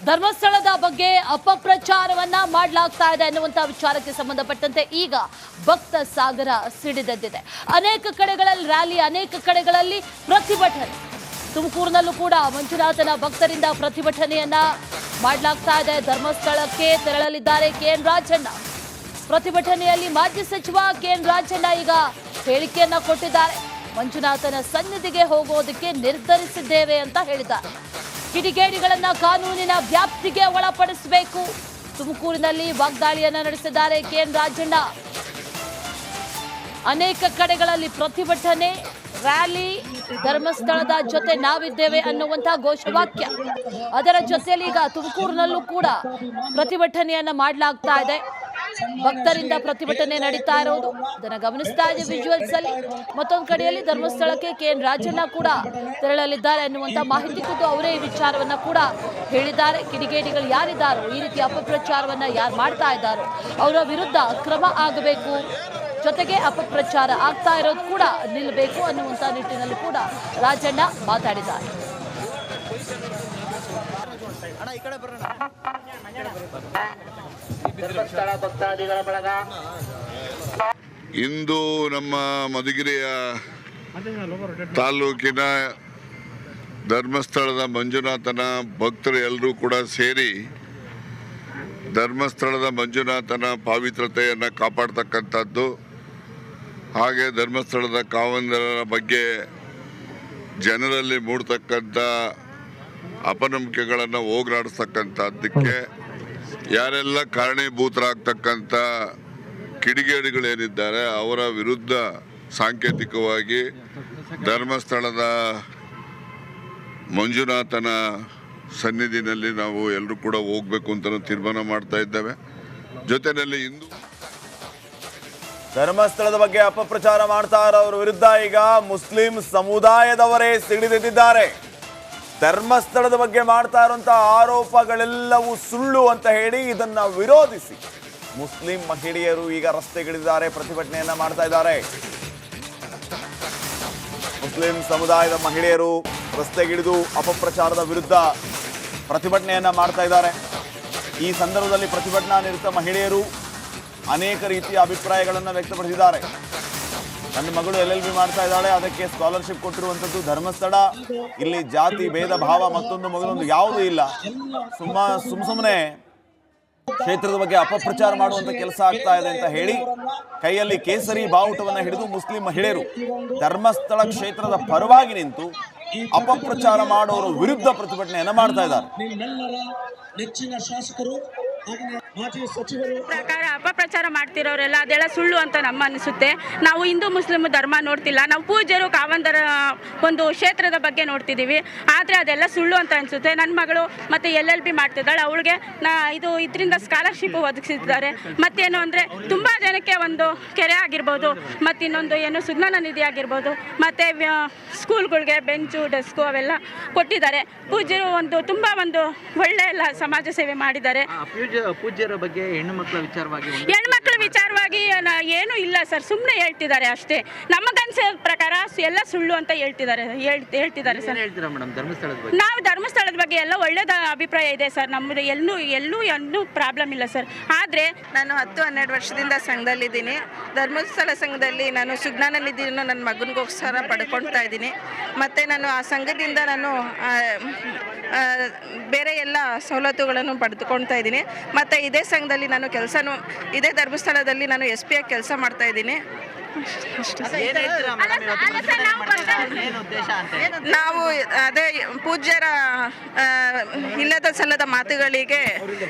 ಧರ್ಮಸ್ಥಳದ ಬಗ್ಗೆ ಅಪಪ್ರಚಾರವನ್ನ ಮಾಡಲಾಗ್ತಾ ಇದೆ ಅನ್ನುವಂತ ವಿಚಾರಕ್ಕೆ ಸಂಬಂಧಪಟ್ಟಂತೆ ಈಗ ಭಕ್ತ ಸಾಗರ ಸಿಡಿದೆದ್ದಿದೆ. ಅನೇಕ ಕಡೆಗಳಲ್ಲಿ ರ್ಯಾಲಿ, ಅನೇಕ ಕಡೆಗಳಲ್ಲಿ ಪ್ರತಿಭಟನೆ. ತುಮಕೂರಿನಲ್ಲೂ ಕೂಡ ಮಂಜುನಾಥನ ಭಕ್ತರಿಂದ ಪ್ರತಿಭಟನೆಯನ್ನ ಮಾಡಲಾಗ್ತಾ ಇದೆ. ಧರ್ಮಸ್ಥಳಕ್ಕೆ ತೆರಳಲಿದ್ದಾರೆ ಕೆಎನ್ ರಾಜಣ್ಣ. ಪ್ರತಿಭಟನೆಯಲ್ಲಿ ಮಾಜಿ ಸಚಿವ ಕೆಎನ್ ರಾಜಣ್ಣ ಈಗ ಹೇಳಿಕೆಯನ್ನ ಕೊಟ್ಟಿದ್ದಾರೆ. ಮಂಜುನಾಥನ ಸನ್ನಿಧಿಗೆ ಹೋಗೋದಕ್ಕೆ ನಿರ್ಧರಿಸಿದ್ದೇವೆ ಅಂತ ಹೇಳಿದ್ದಾರೆ. ಕಿಡಿಗೇಡಿಗಳನ್ನ ಕಾನೂನಿನ ವ್ಯಾಪ್ತಿಗೆ ಒಳಪಡಿಸಬೇಕು. ತುಮಕೂರಿನಲ್ಲಿ ವಾಗ್ದಾಳಿಯನ್ನ ನಡೆಸಿದ್ದಾರೆ ಕೆಎನ್ ರಾಜಣ್ಣ. ಅನೇಕ ಕಡೆಗಳಲ್ಲಿ ಪ್ರತಿಭಟನೆ, ರ್ಯಾಲಿ, ಧರ್ಮಸ್ಥಳದ ಜೊತೆ ನಾವಿದ್ದೇವೆ ಅನ್ನುವಂತಹ ಘೋಷವಾಕ್ಯ. ಅದರ ಜೊತೆಯಲ್ಲಿ ಈಗ ತುಮಕೂರಿನಲ್ಲೂ ಕೂಡ ಪ್ರತಿಭಟನೆಯನ್ನ ಮಾಡಲಾಗ್ತಾ ಇದೆ. ಭಕ್ತರಿಂದ ಪ್ರತಿಭಟನೆ ನಡೀತಾ ಇರೋದು ಅದನ್ನ ಗಮನಿಸ್ತಾ ಇದೆ ವಿಜುವಲ್ಸ್ ಅಲ್ಲಿ. ಮತ್ತೊಂದು ಕಡೆಯಲ್ಲಿ ಧರ್ಮಸ್ಥಳಕ್ಕೆ ಕೆಎನ್ ರಾಜಣ್ಣ ಕೂಡ ತೆರಳಲಿದ್ದಾರೆ ಅನ್ನುವಂತ ಮಾಹಿತಿ ಕೊಟ್ಟು ಅವರೇ ಈ ವಿಚಾರವನ್ನ ಕೂಡ ಹೇಳಿದ್ದಾರೆ. ಕಿಡಿಗೇಡಿಗಳು ಯಾರಿದ್ದಾರೋ, ಈ ರೀತಿ ಅಪಪ್ರಚಾರವನ್ನ ಯಾರು ಮಾಡ್ತಾ ಇದ್ದಾರೋ ಅವರ ವಿರುದ್ಧ ಕ್ರಮ ಆಗಬೇಕು, ಜೊತೆಗೆ ಅಪಪ್ರಚಾರ ಆಗ್ತಾ ಇರೋದು ಕೂಡ ನಿಲ್ಲಬೇಕು ಅನ್ನುವಂತ ನಿಟ್ಟಿನಲ್ಲಿ ಕೂಡ ರಾಜಣ್ಣ ಮಾತಾಡಿದ್ದಾರೆ. ಇಂದು ನಮ್ಮ ಮಧುಗಿರಿಯ ತಾಲೂಕಿನ ಧರ್ಮಸ್ಥಳದ ಮಂಜುನಾಥನ ಭಕ್ತರು ಎಲ್ಲರೂ ಕೂಡ ಸೇರಿ ಧರ್ಮಸ್ಥಳದ ಮಂಜುನಾಥನ ಪಾವಿತ್ರತೆಯನ್ನು ಕಾಪಾಡ್ತಕ್ಕಂಥದ್ದು, ಹಾಗೆ ಧರ್ಮಸ್ಥಳದ ಕಾವಂದರ ಬಗ್ಗೆ ಜನರಲ್ಲಿ ಮೂಡ್ತಕ್ಕಂಥ ಅಪನಂಬಿಕೆಗಳನ್ನು ಹೋಗಲಾಡಿಸ್ತಕ್ಕಂಥದ್ದಕ್ಕೆ ಯಾರೆಲ್ಲ ಕಾರಣೀಭೂತರಾಗ್ತಕ್ಕಂಥ ಕಿಡಿಗೇಡಿಗಳೇನಿದ್ದಾರೆ ಅವರ ವಿರುದ್ಧ ಸಾಂಕೇತಿಕವಾಗಿ ಧರ್ಮಸ್ಥಳದ ಮಂಜುನಾಥನ ಸನ್ನಿಧಿನಲ್ಲಿ ನಾವು ಎಲ್ಲರೂ ಕೂಡ ಹೋಗಬೇಕು ಅಂತ ತೀರ್ಮಾನ ಮಾಡ್ತಾ ಇದ್ದೇವೆ. ಜೊತೆಯಲ್ಲಿ ಇಂದು ಧರ್ಮಸ್ಥಳದ ಬಗ್ಗೆ ಅಪಪ್ರಚಾರ ಮಾಡ್ತಾ ಇರೋರ ವಿರುದ್ಧ ಈಗ ಮುಸ್ಲಿಂ ಸಮುದಾಯದವರೇ ಸಿಡಿದೆದ್ದಿದ್ದಾರೆ. ಧರ್ಮಸ್ಥಳದ ಬಗ್ಗೆ ಮಾಡ್ತಾ ಇರುವಂತಹ ಆರೋಪಗಳೆಲ್ಲವೂ ಸುಳ್ಳು ಅಂತ ಹೇಳಿ ಇದನ್ನ ವಿರೋಧಿಸಿ ಮುಸ್ಲಿಂ ಮಹಿಳೆಯರು ಈಗ ರಸ್ತೆಗಿಳಿದಿದ್ದಾರೆ, ಪ್ರತಿಭಟನೆಯನ್ನ ಮಾಡ್ತಾ ಇದ್ದಾರೆ. ಮುಸ್ಲಿಂ ಸಮುದಾಯದ ಮಹಿಳೆಯರು ರಸ್ತೆಗಿಳಿದು ಅಪಪ್ರಚಾರದ ವಿರುದ್ಧ ಪ್ರತಿಭಟನೆಯನ್ನ ಮಾಡ್ತಾ ಇದ್ದಾರೆ. ಈ ಸಂದರ್ಭದಲ್ಲಿ ಪ್ರತಿಭಟನಾ ನಿರತ ಮಹಿಳೆಯರು ಅನೇಕ ರೀತಿಯ ಅಭಿಪ್ರಾಯಗಳನ್ನು ವ್ಯಕ್ತಪಡಿಸಿದ್ದಾರೆ. ನನ್ನ ಮಗಳು LLB ಮಾಡ್ತಾ ಇದ್ದಾಳೆ, ಅದಕ್ಕೆ ಸ್ಕಾಲರ್ಶಿಪ್ ಕೊಟ್ಟಿರುವಂಥದ್ದು ಧರ್ಮಸ್ಥಳ, ಇಲ್ಲಿ ಜಾತಿ ಭೇದ ಭಾವ ಮತ್ತೊಂದು ಮಗದೊಂದು ಯಾವುದೂ ಇಲ್ಲ, ಸುಮ್ಮನೆ ಕ್ಷೇತ್ರದ ಬಗ್ಗೆ ಅಪಪ್ರಚಾರ ಮಾಡುವಂತ ಕೆಲಸ ಆಗ್ತಾ ಇದೆ ಅಂತ ಹೇಳಿ ಕೈಯಲ್ಲಿ ಕೇಸರಿ ಬಾವುಟವನ್ನು ಹಿಡಿದು ಮುಸ್ಲಿಂ ಮಹಿಳೆಯರು ಧರ್ಮಸ್ಥಳ ಕ್ಷೇತ್ರದ ಪರವಾಗಿ ನಿಂತು ಅಪಪ್ರಚಾರ ಮಾಡೋರ ವಿರುದ್ಧ ಪ್ರತಿಭಟನೆಯನ್ನ ಮಾಡ್ತಾ ಇದ್ದಾರೆ. ನೆಚ್ಚಿನ ಶಾಸಕರು ಪ್ರಕಾರ ಅಪಪ್ರಚಾರ ಮಾಡ್ತಿರೋರೆಲ್ಲ ಅದೆಲ್ಲ ಸುಳ್ಳು ಅಂತ ನಮ್ಮ ಅನಿಸುತ್ತೆ. ನಾವು ಹಿಂದೂ ಮುಸ್ಲಿಂ ಧರ್ಮ ನೋಡ್ತಿಲ್ಲ, ನಾವು ಪೂಜ್ಯರು ಕಾವಂದರ ಒಂದು ಕ್ಷೇತ್ರದ ಬಗ್ಗೆ ನೋಡ್ತಿದ್ದೀವಿ. ಆದರೆ ಅದೆಲ್ಲ ಸುಳ್ಳು ಅಂತ ಅನಿಸುತ್ತೆ. ನನ್ನ ಮಗಳು ಮತ್ತು LLB ಮಾಡ್ತಿದ್ದಾಳೆ, ಅವಳಿಗೆ ಇದರಿಂದ ಸ್ಕಾಲರ್ಶಿಪ್ ಒದಗಿಸಿದ್ದಾರೆ. ಮತ್ತೇನು ಅಂದರೆ ತುಂಬ ಜನಕ್ಕೆ ಒಂದು ಕೆರೆ ಆಗಿರ್ಬೋದು, ಮತ್ತು ಇನ್ನೊಂದು ಏನು ಸುಜ್ಞಾನ ನಿಧಿ ಆಗಿರ್ಬೋದು, ಮತ್ತು ಸ್ಕೂಲ್ಗಳಿಗೆ ಬೆಂಚು ಡೆಸ್ಕು ಅವೆಲ್ಲ ಕೊಟ್ಟಿದ್ದಾರೆ. ಪೂಜ್ಯರು ತುಂಬ ಒಳ್ಳೆಯ ಸಮಾಜ ಸೇವೆ ಮಾಡಿದ್ದಾರೆ. ಪೂಜ್ಯರ ಬಗ್ಗೆ ಹೆಣ್ಣುಮಕ್ಕಳ ವಿಚಾರವಾಗಿ ಏನೂ ಇಲ್ಲ ಸರ್, ಸುಮ್ಮನೆ ಹೇಳ್ತಿದ್ದಾರೆ ಅಷ್ಟೇ. ನಮಗನ್ಸೋ ಪ್ರಕಾರ ಎಲ್ಲ ಸುಳ್ಳು ಅಂತ ಹೇಳ್ತಿದ್ದಾರೆ ಸರ್. ನಾವು ಧರ್ಮಸ್ಥಳದ ಬಗ್ಗೆ ಎಲ್ಲ ಒಳ್ಳೆದ ಅಭಿಪ್ರಾಯ ಇದೆ ಸರ್. ನಮ್ಮದು ಎಲ್ಲೂ ಪ್ರಾಬ್ಲಮ್ ಇಲ್ಲ ಸರ್. ಆದರೆ ನಾನು 10-12 ವರ್ಷದಿಂದ ಸಂಘದಲ್ಲಿದ್ದೀನಿ. ಧರ್ಮಸ್ಥಳ ಸಂಘದಲ್ಲಿ ನಾನು ಸುಜ್ಞಾನ ನಿಧಿಯನ್ನು ನನ್ನ ಮಗನಿಗೋಸ್ಕರ ಪಡ್ಕೊಳ್ತಾ ಇದ್ದೀನಿ. ಮತ್ತು ನಾನು ಆ ಸಂಘದಿಂದ ನಾನು ಬೇರೆ ಎಲ್ಲ ಸವಲತ್ತುಗಳನ್ನು ಪಡೆದುಕೊಳ್ತಾ ಇದ್ದೀನಿ. ಮತ್ತು ಇದೇ ಸಂಘದಲ್ಲಿ ನಾನು ಇದೇ ಧರ್ಮಸ್ಥಳದಲ್ಲಿ ನಾನು SP ಆಗಿ ಕೆಲಸ ಮಾಡ್ತಾ ಇದ್ದೀನಿ. ನಾವು ಅದೇ ಪೂಜ್ಯರ ಇಲ್ಲದ ಸಲ್ಲದ ಮಾತುಗಳಿಗೆ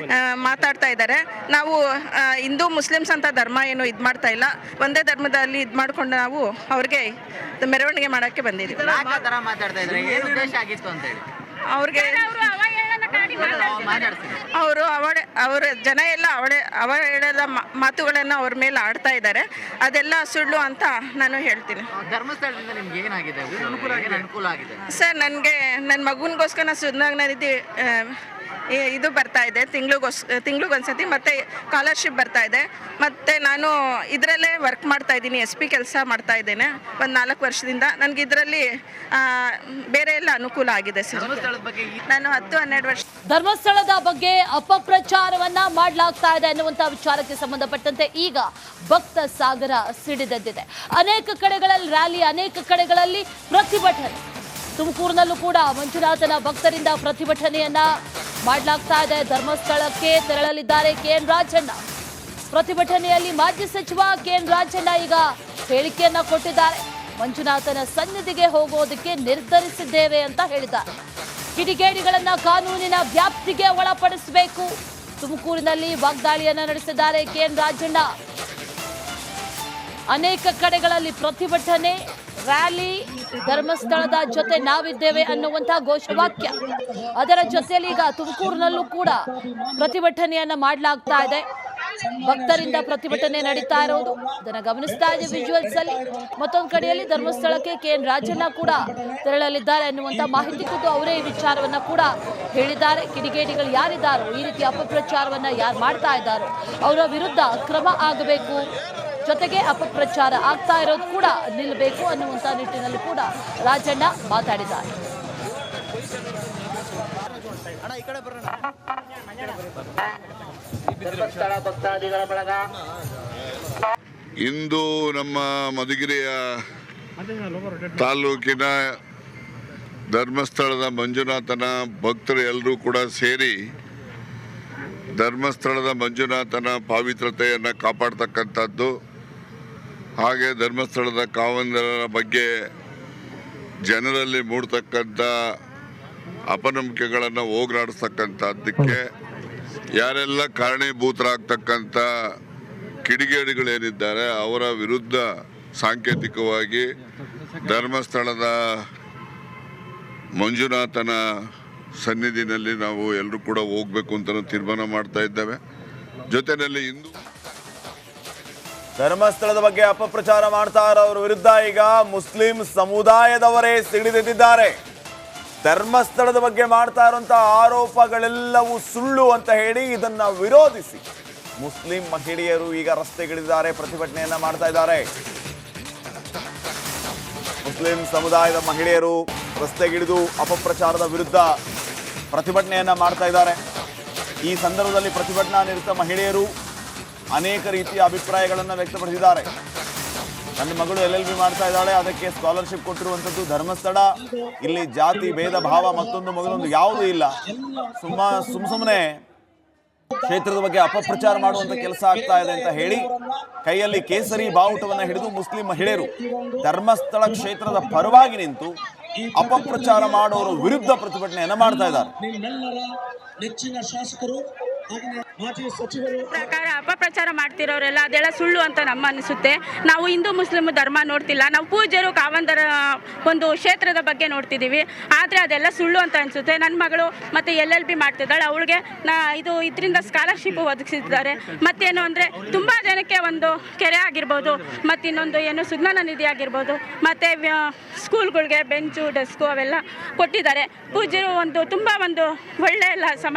ಮಾತಾಡ್ತಾ ಇದ್ದಾರೆ. ನಾವು ಹಿಂದೂ ಮುಸ್ಲಿಮ್ಸ್ ಅಂತ ಧರ್ಮ ಏನು ಇದು ಮಾಡ್ತಾ ಇಲ್ಲ, ಒಂದೇ ಧರ್ಮದಲ್ಲಿ ಇದು ಮಾಡ್ಕೊಂಡು ನಾವು ಅವ್ರಿಗೆ ಮೆರವಣಿಗೆ ಮಾಡೋಕ್ಕೆ ಬಂದಿದ್ದೀವಿ. ಅವ್ರಿಗೆ ಅವರ ಜನ ಎಲ್ಲ ಅವಳ ಮಾತುಗಳನ್ನು ಅವ್ರ ಮೇಲೆ ಆಡ್ತಾ ಇದ್ದಾರೆ. ಅದೆಲ್ಲ ಸುಳ್ಳು ಅಂತ ನಾನು ಹೇಳ್ತೀನಿ. ಧರ್ಮಸ್ಥಳದಿಂದ ನಿಮ್ಗೆ ಏನಾಗಿದೆ ಅನುಕೂಲ ಆಗಿದೆ? ಸರ್, ನನಗೆ ನನ್ನ ಮಗುನಿಗೋಸ್ಕರ ಸುಜ್ಞಾನ ನಿಧಿ ಇದು ಬರ್ತಾ ಇದೆ, ತಿಂಗಳಿಗೊಂದ್ಸತಿ, ಮತ್ತು ಸ್ಕಾಲರ್ಶಿಪ್ ಬರ್ತಾ ಇದೆ. ಮತ್ತು ನಾನು ಇದರಲ್ಲೇ ವರ್ಕ್ ಮಾಡ್ತಾ ಇದ್ದೀನಿ, SP ಕೆಲಸ ಮಾಡ್ತಾ ಇದ್ದೇನೆ ಒಂದು 4 ವರ್ಷದಿಂದ. ನನಗೆ ಇದರಲ್ಲಿ ಬೇರೆ ಎಲ್ಲ ಅನುಕೂಲ ಆಗಿದೆ ಸರ್. ನಾನು 10-12 ವರ್ಷ. ಧರ್ಮಸ್ಥಳದ ಬಗ್ಗೆ ಅಪಪ್ರಚಾರವನ್ನ ಮಾಡಲಾಗ್ತಾ ಇದೆ ಅನ್ನುವಂಥ ವಿಚಾರಕ್ಕೆ ಸಂಬಂಧಪಟ್ಟಂತೆ ಈಗ ಭಕ್ತ ಸಾಗರ ಸಿಡಿದೆದ್ದಿದೆ. ಅನೇಕ ಕಡೆಗಳಲ್ಲಿ ರ್ಯಾಲಿ, ಅನೇಕ ಕಡೆಗಳಲ್ಲಿ ಪ್ರತಿಭಟನೆ. ತುಮಕೂರಿನಲ್ಲೂ ಕೂಡ ಮಂಜುನಾಥನ ಭಕ್ತರಿಂದ ಪ್ರತಿಭಟನೆಯನ್ನ ಮಾಡಲಾಗ್ತಾ ಇದೆ. ಧರ್ಮಸ್ಥಳಕ್ಕೆ ತೆರಳಲಿದ್ದಾರೆ KN ರಾಜಣ್ಣ. ಪ್ರತಿಭಟನೆಯಲ್ಲಿ ಮಾಜಿ ಸಚಿವ KN ರಾಜಣ್ಣ ಈಗ ಹೇಳಿಕೆಯನ್ನ ಕೊಟ್ಟಿದ್ದಾರೆ. ಮಂಜುನಾಥನ ಸನ್ನಿಧಿಗೆ ಹೋಗೋದಕ್ಕೆ ನಿರ್ಧರಿಸಿದ್ದೇವೆ ಅಂತ ಹೇಳಿದ್ದಾರೆ. ಕಿಡಿಗೇಡಿಗಳನ್ನ ಕಾನೂನಿನ ವ್ಯಾಪ್ತಿಗೆ ಒಳಪಡಿಸಬೇಕು. ತುಮಕೂರಿನಲ್ಲಿ ವಾಗ್ದಾಳಿಯನ್ನ ನಡೆಸಿದ್ದಾರೆ KN ರಾಜಣ್ಣ. ಅನೇಕ ಕಡೆಗಳಲ್ಲಿ ಪ್ರತಿಭಟನೆ, ರ್ಯಾಲಿ, ಧರ್ಮಸ್ಥಳದ ಜೊತೆ ನಾವಿದ್ದೇವೆ ಅನ್ನುವಂಥ ಘೋಷವಾಕ್ಯ. ಅದರ ಜೊತೆಯಲ್ಲಿ ಈಗ ತುಮಕೂರಿನಲ್ಲೂ ಕೂಡ ಪ್ರತಿಭಟನೆಯನ್ನ ಮಾಡಲಾಗ್ತಾ ಇದೆ. ಭಕ್ತರಿಂದ ಪ್ರತಿಭಟನೆ ನಡೀತಾ ಇರೋದು ಅದನ್ನ ಗಮನಿಸ್ತಾ ಇದೆ ವಿಜುವಲ್ಸ್ ಅಲ್ಲಿ. ಮತ್ತೊಂದು ಕಡೆಯಲ್ಲಿ ಧರ್ಮಸ್ಥಳಕ್ಕೆ KN ರಾಜಣ್ಣ ಕೂಡ ತೆರಳಲಿದ್ದಾರೆ ಅನ್ನುವಂಥ ಮಾಹಿತಿ ಕುರಿತು ಅವರೇ ಈ ವಿಚಾರವನ್ನ ಕೂಡ ಹೇಳಿದ್ದಾರೆ. ಕಿಡಿಗೇಡಿಗಳು ಯಾರಿದ್ದಾರೋ, ಈ ರೀತಿ ಅಪಪ್ರಚಾರವನ್ನ ಯಾರು ಮಾಡ್ತಾ ಇದ್ದಾರೋ ಅವರ ವಿರುದ್ಧ ಕ್ರಮ ಆಗಬೇಕು, ಜೊತೆಗೆ ಅಪಪ್ರಚಾರ ಆಗ್ತಾ ಇರೋದು ಕೂಡ ನಿಲ್ಲಬೇಕು ಅನ್ನುವಂಥ ನಿಟ್ಟಿನಲ್ಲಿ ಕೂಡ ರಾಜಣ್ಣ ಮಾತಾಡಿದ್ದಾರೆ. ಇಂದು ನಮ್ಮ ಮಧುಗಿರಿಯ ತಾಲೂಕಿನ ಧರ್ಮಸ್ಥಳದ ಮಂಜುನಾಥನ ಭಕ್ತರು ಎಲ್ಲರೂ ಕೂಡ ಸೇರಿ ಧರ್ಮಸ್ಥಳದ ಮಂಜುನಾಥನ ಪಾವಿತ್ರತೆಯನ್ನು ಕಾಪಾಡ್ತಕ್ಕಂಥದ್ದು, ಹಾಗೆ ಧರ್ಮಸ್ಥಳದ ಕಾವಂದರ ಬಗ್ಗೆ ಜನರಲ್ಲಿ ಮೂಡ್ತಕ್ಕಂಥ ಅಪನಂಬಿಕೆಗಳನ್ನು ಹೋಗಲಾಡಿಸ್ತಕ್ಕಂಥದ್ದಕ್ಕೆ ಯಾರೆಲ್ಲ ಕಾರಣೀಭೂತರಾಗ್ತಕ್ಕಂಥ ಕಿಡಿಗೇಡಿಗಳೇನಿದ್ದಾರೆ ಅವರ ವಿರುದ್ಧ ಸಾಂಕೇತಿಕವಾಗಿ ಧರ್ಮಸ್ಥಳದ ಮಂಜುನಾಥನ ಸನ್ನಿಧಿನಲ್ಲಿ ನಾವು ಎಲ್ಲರೂ ಕೂಡ ಹೋಗಬೇಕು ಅಂತ ತೀರ್ಮಾನ ಮಾಡ್ತಾ ಇದ್ದೇವೆ. ಜೊತೆಯಲ್ಲಿ ಇಂದು ಧರ್ಮಸ್ಥಳದ ಬಗ್ಗೆ ಅಪಪ್ರಚಾರ ಮಾಡ್ತಾ ಇರೋರ ವಿರುದ್ಧ ಈಗ ಮುಸ್ಲಿಂ ಸಮುದಾಯದವರೇ ಸಿಡಿದೆದ್ದಿದ್ದಾರೆ. ಧರ್ಮಸ್ಥಳದ ಬಗ್ಗೆ ಮಾಡ್ತಾ ಇರುವಂತಹ ಆರೋಪಗಳೆಲ್ಲವೂ ಸುಳ್ಳು ಅಂತ ಹೇಳಿ ಇದನ್ನ ವಿರೋಧಿಸಿ ಮುಸ್ಲಿಂ ಮಹಿಳೆಯರು ಈಗ ರಸ್ತೆಗಿಳಿದಿದ್ದಾರೆ, ಪ್ರತಿಭಟನೆಯನ್ನ ಮಾಡ್ತಾ ಇದ್ದಾರೆ. ಮುಸ್ಲಿಂ ಸಮುದಾಯದ ಮಹಿಳೆಯರು ರಸ್ತೆಗಿಳಿದು ಅಪಪ್ರಚಾರದ ವಿರುದ್ಧ ಪ್ರತಿಭಟನೆಯನ್ನ ಮಾಡ್ತಾ ಇದ್ದಾರೆ. ಈ ಸಂದರ್ಭದಲ್ಲಿ ಪ್ರತಿಭಟನಾ ನಿರತ ಮಹಿಳೆಯರು ಅನೇಕ ರೀತಿಯ ಅಭಿಪ್ರಾಯಗಳನ್ನು ವ್ಯಕ್ತಪಡಿಸಿದ್ದಾರೆ. ನನ್ನ ಮಗಳು LLB ಮಾಡ್ತಾ ಇದ್ದಾಳೆ, ಅದಕ್ಕೆ ಸ್ಕಾಲರ್ಶಿಪ್ ಕೊಟ್ಟಿರುವಂಥದ್ದು ಧರ್ಮಸ್ಥಳ, ಇಲ್ಲಿ ಜಾತಿ ಭೇದ ಭಾವ ಮತ್ತೊಂದು ಮಗಳೊಂದು ಯಾವುದೂ ಇಲ್ಲ, ಸುಮ್ಮನೆ ಕ್ಷೇತ್ರದ ಬಗ್ಗೆ ಅಪಪ್ರಚಾರ ಮಾಡುವಂತ ಕೆಲಸ ಆಗ್ತಾ ಇದೆ ಅಂತ ಹೇಳಿ ಕೈಯಲ್ಲಿ ಕೇಸರಿ ಬಾವುಟವನ್ನು ಹಿಡಿದು ಮುಸ್ಲಿಂ ಮಹಿಳೆಯರು ಧರ್ಮಸ್ಥಳ ಕ್ಷೇತ್ರದ ಪರವಾಗಿ ನಿಂತು ಅಪಪ್ರಚಾರ ಮಾಡೋರ ವಿರುದ್ಧ ಪ್ರತಿಭಟನೆಯನ್ನ ಮಾಡ್ತಾ ಇದ್ದಾರೆ. ನೆಚ್ಚಿನ ಶಾಸಕರು ಮಾಜಿ ಸಚಿವರು ಪ್ರಕಾರ ಅಪಪ್ರಚಾರ ಮಾಡ್ತಿರೋರೆಲ್ಲ ಅದೆಲ್ಲ ಸುಳ್ಳು ಅಂತ ನಮ್ಮ ಅನಿಸುತ್ತೆ. ನಾವು ಹಿಂದೂ ಮುಸ್ಲಿಂ ಧರ್ಮ ನೋಡ್ತಿಲ್ಲ, ನಾವು ಪೂಜ್ಯರು ಕಾವಂದರ ಒಂದು ಕ್ಷೇತ್ರದ ಬಗ್ಗೆ ನೋಡ್ತಿದ್ದೀವಿ. ಆದರೆ ಅದೆಲ್ಲ ಸುಳ್ಳು ಅಂತ ಅನಿಸುತ್ತೆ. ನನ್ನ ಮಗಳು ಮತ್ತು LLB ಮಾಡ್ತಿದ್ದಾಳೆ, ಅವಳಿಗೆ ಇದರಿಂದ ಸ್ಕಾಲರ್ಶಿಪ್ ಒದಗಿಸಿದ್ದಾರೆ. ಮತ್ತೇನು ಅಂದರೆ ತುಂಬ ಜನಕ್ಕೆ ಒಂದು ಕೆರೆ ಆಗಿರ್ಬೋದು, ಮತ್ತು ಇನ್ನೊಂದು ಏನು ಸುಜ್ಞಾನ ನಿಧಿ ಆಗಿರ್ಬೋದು, ಮತ್ತು ಸ್ಕೂಲ್ಗಳಿಗೆ ಬೆಂಚು ಡೆಸ್ಕು ಅವೆಲ್ಲ ಕೊಟ್ಟಿದ್ದಾರೆ. ಪೂಜ್ಯರು ತುಂಬ ಒಳ್ಳೆಯ ಸಮಾಜ